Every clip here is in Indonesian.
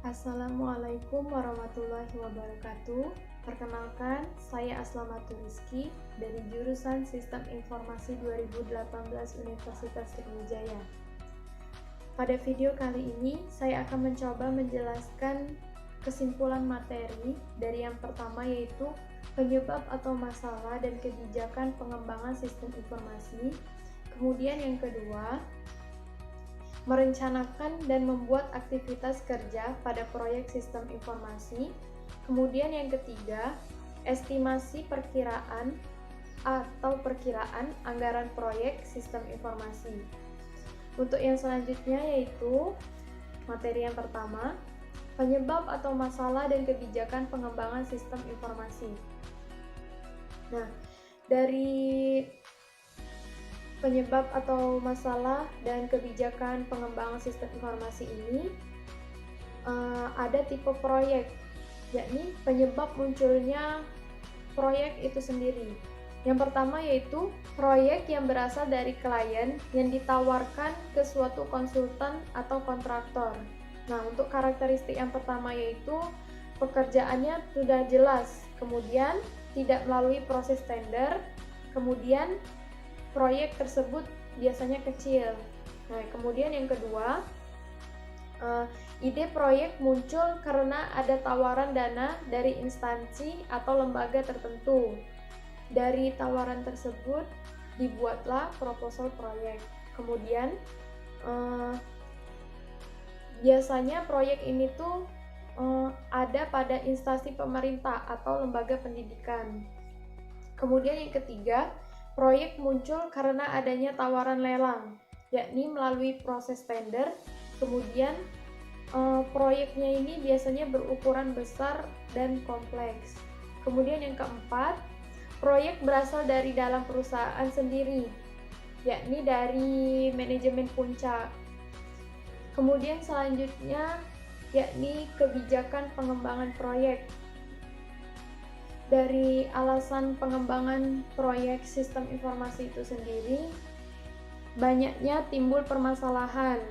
Assalamualaikum warahmatullahi wabarakatuh. Perkenalkan, saya Aslamatul Rizky dari jurusan Sistem Informasi 2018 Universitas Sriwijaya. Pada video kali ini, saya akan mencoba menjelaskan kesimpulan materi dari yang pertama, yaitu penyebab atau masalah dan kebijakan pengembangan sistem informasi. Kemudian yang kedua, merencanakan dan membuat aktivitas kerja pada proyek sistem informasi. Kemudian yang ketiga, estimasi perkiraan anggaran proyek sistem informasi. Untuk yang selanjutnya yaitu materi yang pertama, penyebab atau masalah dan kebijakan pengembangan sistem informasi. Nah, dari penyebab atau masalah dan kebijakan pengembangan sistem informasi ini ada tipe proyek, yakni penyebab munculnya proyek itu sendiri. Yang pertama yaitu proyek yang berasal dari klien yang ditawarkan ke suatu konsultan atau kontraktor. Nah, untuk karakteristik yang pertama yaitu pekerjaannya sudah jelas, kemudian tidak melalui proses tender, kemudian proyek tersebut biasanya kecil. Nah, kemudian yang kedua, ide proyek muncul karena ada tawaran dana dari instansi atau lembaga tertentu. Dari tawaran tersebut dibuatlah proposal proyek. Kemudian biasanya proyek ini tuh ada pada instansi pemerintah atau lembaga pendidikan. Kemudian yang ketiga, proyek muncul karena adanya tawaran lelang, yakni melalui proses tender. Kemudian proyeknya ini biasanya berukuran besar dan kompleks. Kemudian yang keempat, proyek berasal dari dalam perusahaan sendiri, yakni dari manajemen puncak. Kemudian selanjutnya yakni kebijakan pengembangan proyek. Dari alasan pengembangan proyek sistem informasi itu sendiri, banyaknya timbul permasalahan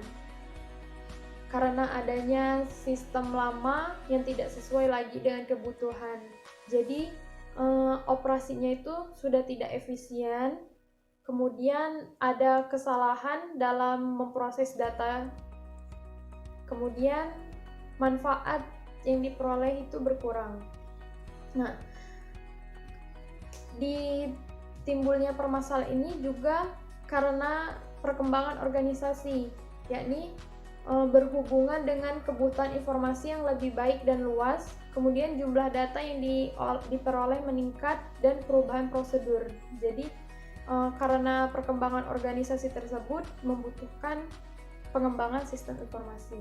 karena adanya sistem lama yang tidak sesuai lagi dengan kebutuhan. Jadi operasinya itu sudah tidak efisien, kemudian ada kesalahan dalam memproses data, kemudian manfaat yang diperoleh itu berkurang. Nah, di timbulnya permasalahan ini juga karena perkembangan organisasi, yakni berhubungan dengan kebutuhan informasi yang lebih baik dan luas, kemudian jumlah data yang diperoleh meningkat, dan perubahan prosedur. Jadi karena perkembangan organisasi tersebut membutuhkan pengembangan sistem informasi.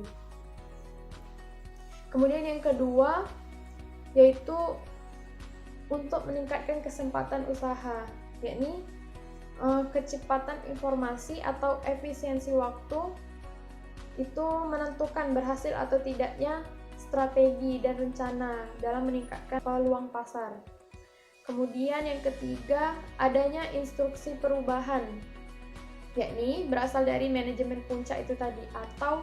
Kemudian yang kedua yaitu untuk meningkatkan kesempatan usaha, yakni kecepatan informasi atau efisiensi waktu itu menentukan berhasil atau tidaknya strategi dan rencana dalam meningkatkan peluang pasar. Kemudian yang ketiga, adanya instruksi perubahan, yakni berasal dari manajemen puncak itu tadi atau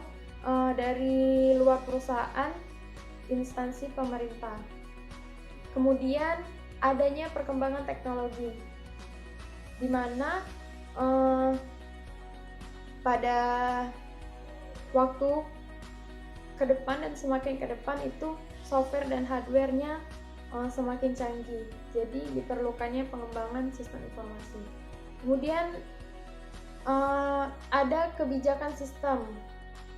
dari luar perusahaan, instansi pemerintah. Kemudian adanya perkembangan teknologi, di mana pada waktu ke depan dan semakin ke depan itu software dan hardware-nya semakin canggih. Jadi diperlukannya pengembangan sistem informasi. Kemudian ada kebijakan sistem.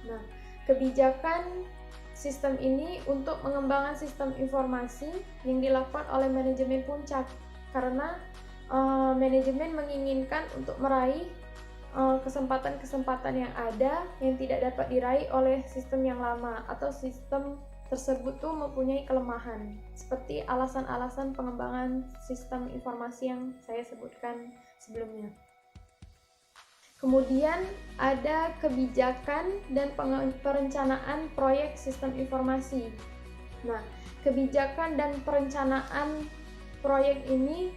Nah, kebijakan sistem ini untuk mengembangkan sistem informasi yang dilakukan oleh manajemen puncak karena manajemen menginginkan untuk meraih kesempatan-kesempatan yang ada yang tidak dapat diraih oleh sistem yang lama atau sistem tersebut tuh mempunyai kelemahan, seperti alasan-alasan pengembangan sistem informasi yang saya sebutkan sebelumnya. Kemudian ada kebijakan dan perencanaan proyek sistem informasi. Nah, kebijakan dan perencanaan proyek ini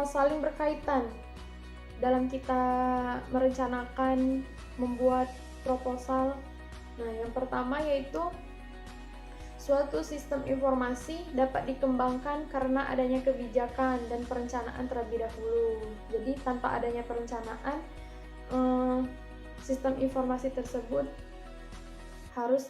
saling berkaitan dalam kita merencanakan membuat proposal. Nah, yang pertama yaitu Suatu sistem informasi dapat dikembangkan karena adanya kebijakan dan perencanaan terlebih dahulu. Jadi tanpa adanya perencanaan, sistem informasi tersebut harus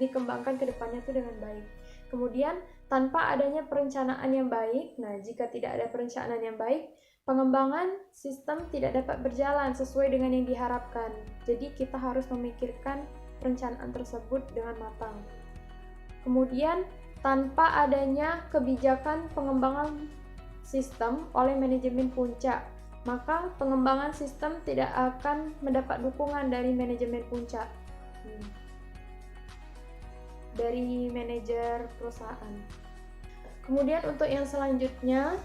dikembangkan ke depannya itu dengan baik. Kemudian tanpa adanya perencanaan yang baik, nah jika tidak ada perencanaan yang baik, pengembangan sistem tidak dapat berjalan sesuai dengan yang diharapkan. Jadi kita harus memikirkan perencanaan tersebut dengan matang. Kemudian tanpa adanya kebijakan pengembangan sistem oleh manajemen puncak, maka pengembangan sistem tidak akan mendapat dukungan dari manajemen puncak, dari manajer perusahaan. Kemudian untuk yang selanjutnya,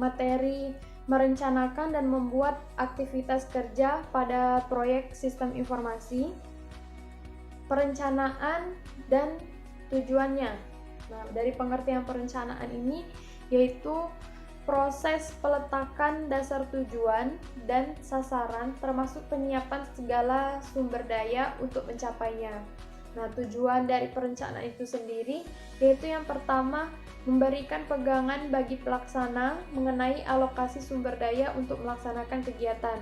materi merencanakan dan membuat aktivitas kerja pada proyek sistem informasi, perencanaan dan tujuannya. Nah, dari pengertian perencanaan ini yaitu proses peletakan dasar tujuan dan sasaran termasuk penyiapan segala sumber daya untuk mencapainya. Nah, tujuan dari perencanaan itu sendiri yaitu yang pertama, memberikan pegangan bagi pelaksana mengenai alokasi sumber daya untuk melaksanakan kegiatan.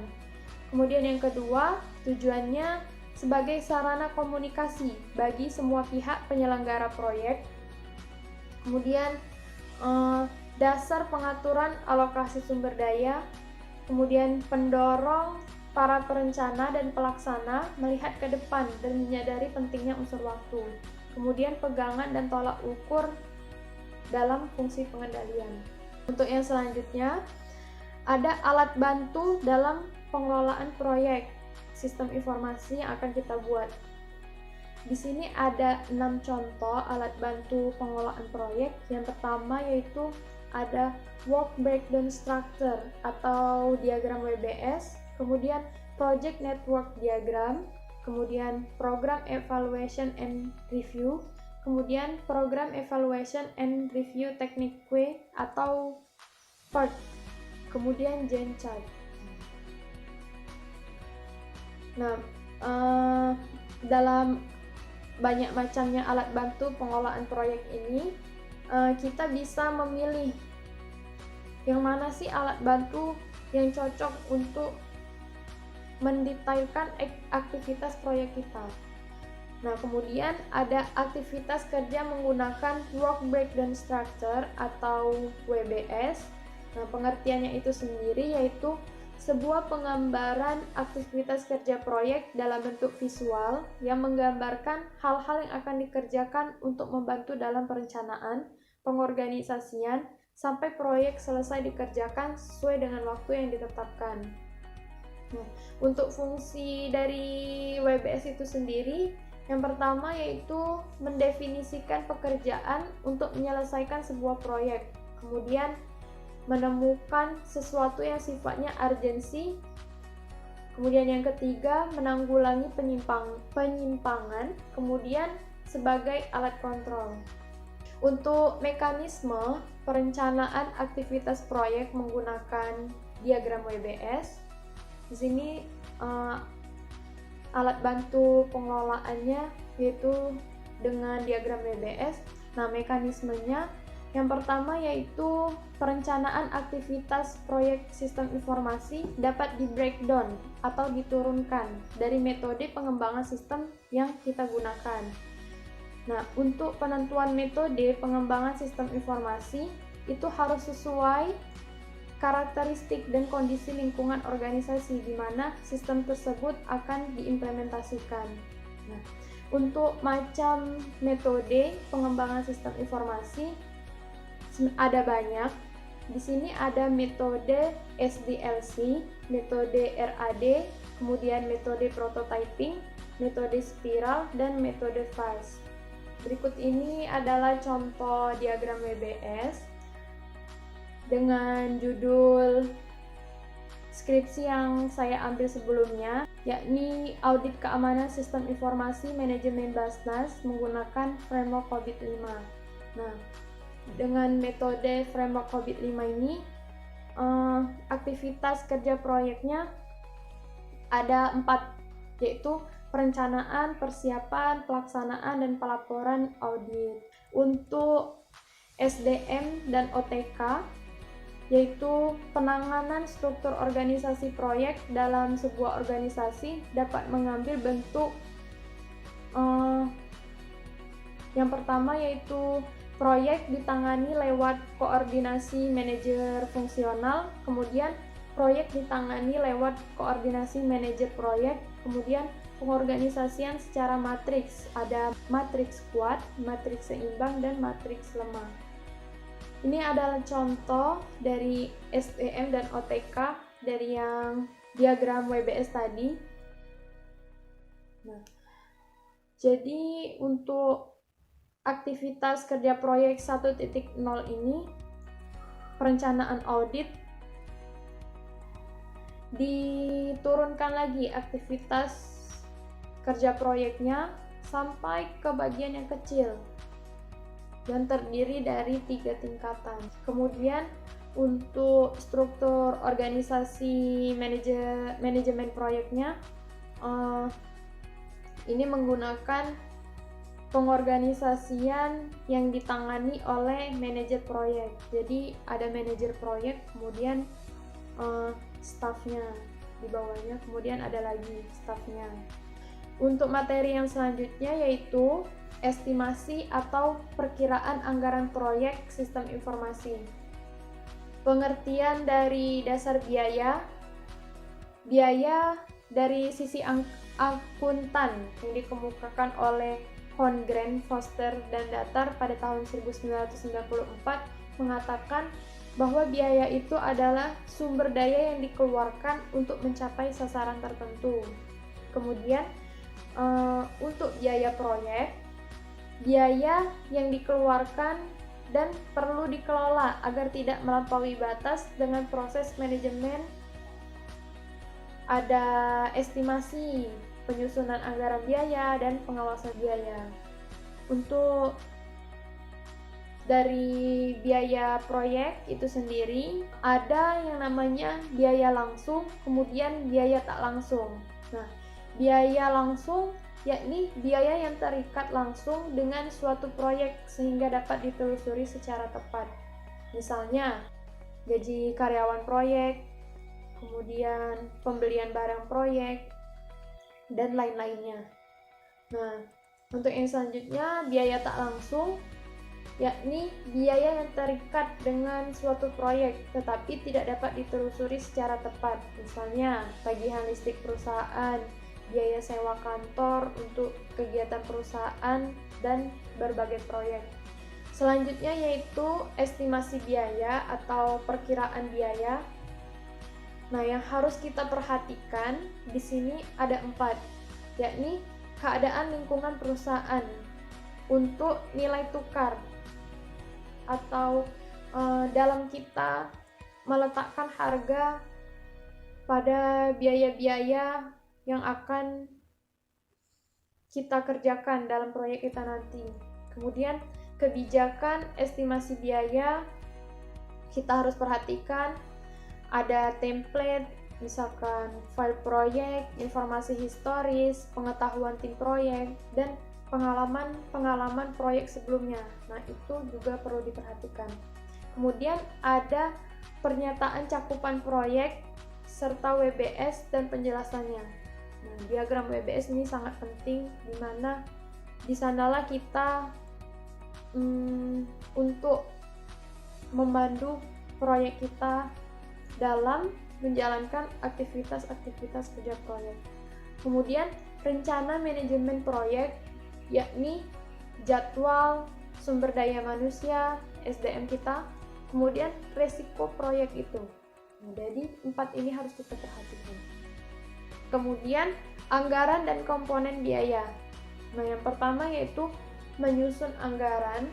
Kemudian yang kedua, tujuannya sebagai sarana komunikasi bagi semua pihak penyelenggara proyek. Kemudian dasar pengaturan alokasi sumber daya, kemudian pendorong para perencana dan pelaksana melihat ke depan dan menyadari pentingnya unsur waktu. Kemudian pegangan dan tolak ukur dalam fungsi pengendalian. Untuk yang selanjutnya, ada alat bantu dalam pengelolaan proyek sistem informasi yang akan kita buat. Di sini ada 6 contoh alat bantu pengelolaan proyek. Yang pertama yaitu ada Work Breakdown Structure atau diagram WBS, kemudian Project Network Diagram, kemudian Program Evaluation and Review, kemudian Program Evaluation and Review Technique atau PERT, kemudian Gantt chart. Nah, dalam banyak macamnya alat bantu pengelolaan proyek ini, kita bisa memilih yang mana sih alat bantu yang cocok untuk mendetailkan aktivitas proyek kita. Nah, kemudian ada aktivitas kerja menggunakan Work Breakdown Structure atau WBS. Nah, pengertiannya itu sendiri yaitu sebuah penggambaran aktivitas kerja proyek dalam bentuk visual yang menggambarkan hal-hal yang akan dikerjakan untuk membantu dalam perencanaan, pengorganisasian, sampai proyek selesai dikerjakan sesuai dengan waktu yang ditetapkan. Nah, untuk fungsi dari WBS itu sendiri, yang pertama yaitu mendefinisikan pekerjaan untuk menyelesaikan sebuah proyek. Kemudian menemukan sesuatu yang sifatnya urgensi. Kemudian yang ketiga, menanggulangi penyimpangan, kemudian sebagai alat kontrol. Untuk mekanisme perencanaan aktivitas proyek menggunakan diagram WBS, di sini alat bantu pengelolaannya yaitu dengan diagram WBS. Nah, mekanismenya yang pertama yaitu perencanaan aktivitas proyek sistem informasi dapat di-breakdown atau diturunkan dari metode pengembangan sistem yang kita gunakan. Nah, untuk penentuan metode pengembangan sistem informasi itu harus sesuai karakteristik dan kondisi lingkungan organisasi di mana sistem tersebut akan diimplementasikan. Nah, untuk macam metode pengembangan sistem informasi ada banyak. Di sini ada metode SDLC, metode RAD, kemudian metode prototyping, metode spiral, dan metode fast. Berikut ini adalah contoh diagram WBS dengan judul skripsi yang saya ambil sebelumnya, yakni Audit Keamanan Sistem Informasi Manajemen Basnas menggunakan framework COVID-5. Nah, dengan metode framework COVID-5 ini, aktivitas kerja proyeknya ada 4, yaitu perencanaan, persiapan, pelaksanaan, dan pelaporan audit. Untuk SDM dan OTK, yaitu penanganan struktur organisasi proyek dalam sebuah organisasi dapat mengambil bentuk yang pertama yaitu proyek ditangani lewat koordinasi manajer fungsional, kemudian proyek ditangani lewat koordinasi manajer proyek, kemudian pengorganisasian secara matriks, ada matriks kuat, matriks seimbang, dan matriks lemah. Ini adalah contoh dari SDM dan OTK dari yang diagram WBS tadi. Nah, jadi untuk aktivitas kerja proyek 1.0 ini, perencanaan audit, diturunkan lagi aktivitas kerja proyeknya sampai ke bagian yang kecil dan terdiri dari 3 tingkatan. Kemudian untuk struktur organisasi manajemen proyeknya, ini menggunakan pengorganisasian yang ditangani oleh manajer proyek. Jadi ada manajer proyek, kemudian stafnya di bawahnya, kemudian ada lagi stafnya. Untuk materi yang selanjutnya yaitu estimasi atau perkiraan anggaran proyek sistem informasi. Pengertian dari dasar biaya dari sisi akuntan yang dikemukakan oleh Holmgren, Foster, dan Datar pada tahun 1994 mengatakan bahwa biaya itu adalah sumber daya yang dikeluarkan untuk mencapai sasaran tertentu. Kemudian untuk biaya proyek, biaya yang dikeluarkan dan perlu dikelola agar tidak melampaui batas dengan proses manajemen. Ada estimasi, penyusunan anggaran biaya, dan pengawasan biaya. Untuk dari biaya proyek itu sendiri, ada yang namanya biaya langsung, kemudian biaya tak langsung. Nah, biaya langsung yakni biaya yang terikat langsung dengan suatu proyek sehingga dapat ditelusuri secara tepat. Misalnya, gaji karyawan proyek, kemudian pembelian barang proyek, dan lain-lainnya. Nah, untuk yang selanjutnya, biaya tak langsung, yakni biaya yang terikat dengan suatu proyek tetapi tidak dapat ditelusuri secara tepat. Misalnya, tagihan listrik perusahaan, biaya sewa kantor untuk kegiatan perusahaan, dan berbagai proyek. Selanjutnya yaitu estimasi biaya atau perkiraan biaya. Nah, yang harus kita perhatikan di sini ada 4, yakni keadaan lingkungan perusahaan untuk nilai tukar atau dalam kita meletakkan harga pada biaya-biaya yang akan kita kerjakan dalam proyek kita nanti. Kemudian kebijakan estimasi biaya kita harus perhatikan. Ada template, misalkan file proyek, informasi historis, pengetahuan tim proyek, dan pengalaman proyek sebelumnya. Nah, itu juga perlu diperhatikan. Kemudian ada pernyataan cakupan proyek serta WBS dan penjelasannya. Nah, diagram WBS ini sangat penting, di mana di sanalah kita untuk membantu proyek kita dalam menjalankan aktivitas-aktivitas kerja proyek. Kemudian rencana manajemen proyek, yakni jadwal, sumber daya manusia, SDM kita, kemudian resiko proyek itu. Nah, jadi 4 ini harus kita perhatikan. Kemudian anggaran dan komponen biaya. Nah, yang pertama yaitu menyusun anggaran.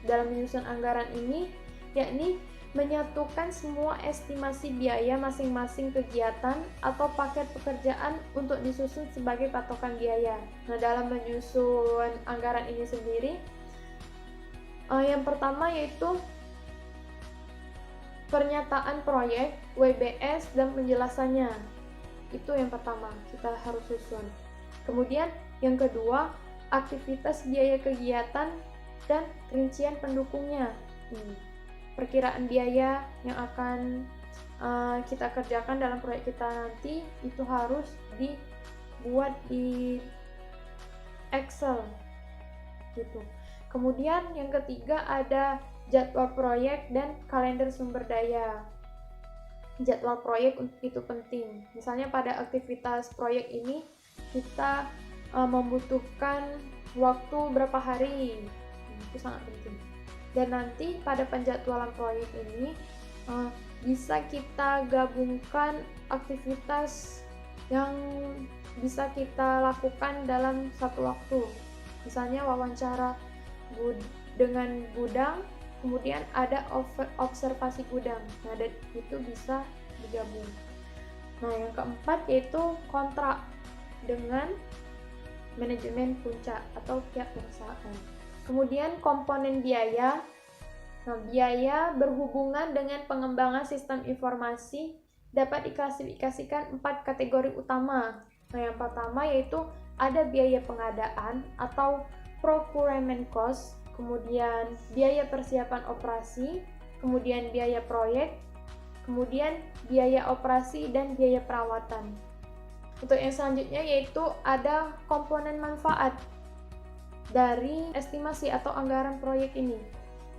Dalam menyusun anggaran ini, yakni menyatukan semua estimasi biaya masing-masing kegiatan atau paket pekerjaan untuk disusun sebagai patokan biaya. Nah, dalam menyusun anggaran ini sendiri, yang pertama yaitu pernyataan proyek, WBS, dan penjelasannya. Itu yang pertama, kita harus susun. Kemudian yang kedua, aktivitas biaya kegiatan dan rincian pendukungnya. Perkiraan biaya yang akan kita kerjakan dalam proyek kita nanti itu harus dibuat di Excel gitu. Kemudian yang ketiga ada jadwal proyek dan kalender sumber daya. Jadwal proyek itu penting. Misalnya pada aktivitas proyek ini kita membutuhkan waktu berapa hari, itu sangat penting. Dan nanti pada penjadwalan proyek ini bisa kita gabungkan aktivitas yang bisa kita lakukan dalam satu waktu. Misalnya wawancara dengan gudang, kemudian ada observasi gudang. Nah, itu bisa digabung. Nah, yang keempat yaitu kontrak dengan manajemen puncak atau pihak perusahaan. Kemudian komponen biaya. Nah, biaya berhubungan dengan pengembangan sistem informasi dapat diklasifikasikan 4 kategori utama. Nah, yang pertama yaitu ada biaya pengadaan atau procurement cost, kemudian biaya persiapan operasi, kemudian biaya proyek, kemudian biaya operasi dan biaya perawatan. Untuk yang selanjutnya yaitu ada komponen manfaat dari estimasi atau anggaran proyek ini.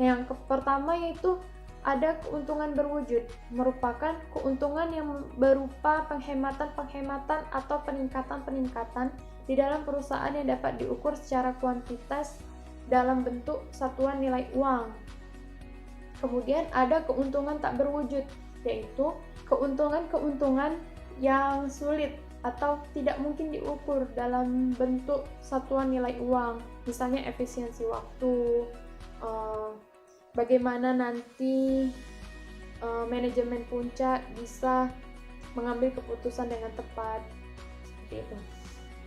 Nah, yang pertama yaitu ada keuntungan berwujud, merupakan keuntungan yang berupa penghematan-penghematan atau peningkatan-peningkatan di dalam perusahaan yang dapat diukur secara kuantitas dalam bentuk satuan nilai uang. Kemudian ada keuntungan tak berwujud, yaitu keuntungan-keuntungan yang sulit atau tidak mungkin diukur dalam bentuk satuan nilai uang. Misalnya efisiensi waktu, bagaimana nanti manajemen puncak bisa mengambil keputusan dengan tepat, seperti itu.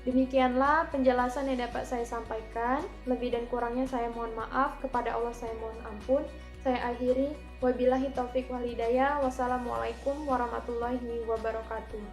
Demikianlah penjelasan yang dapat saya sampaikan. Lebih dan kurangnya saya mohon maaf, kepada Allah saya mohon ampun. Saya akhiri, wabillahi taufik wal hidayah. Wassalamualaikum warahmatullahi wabarakatuh.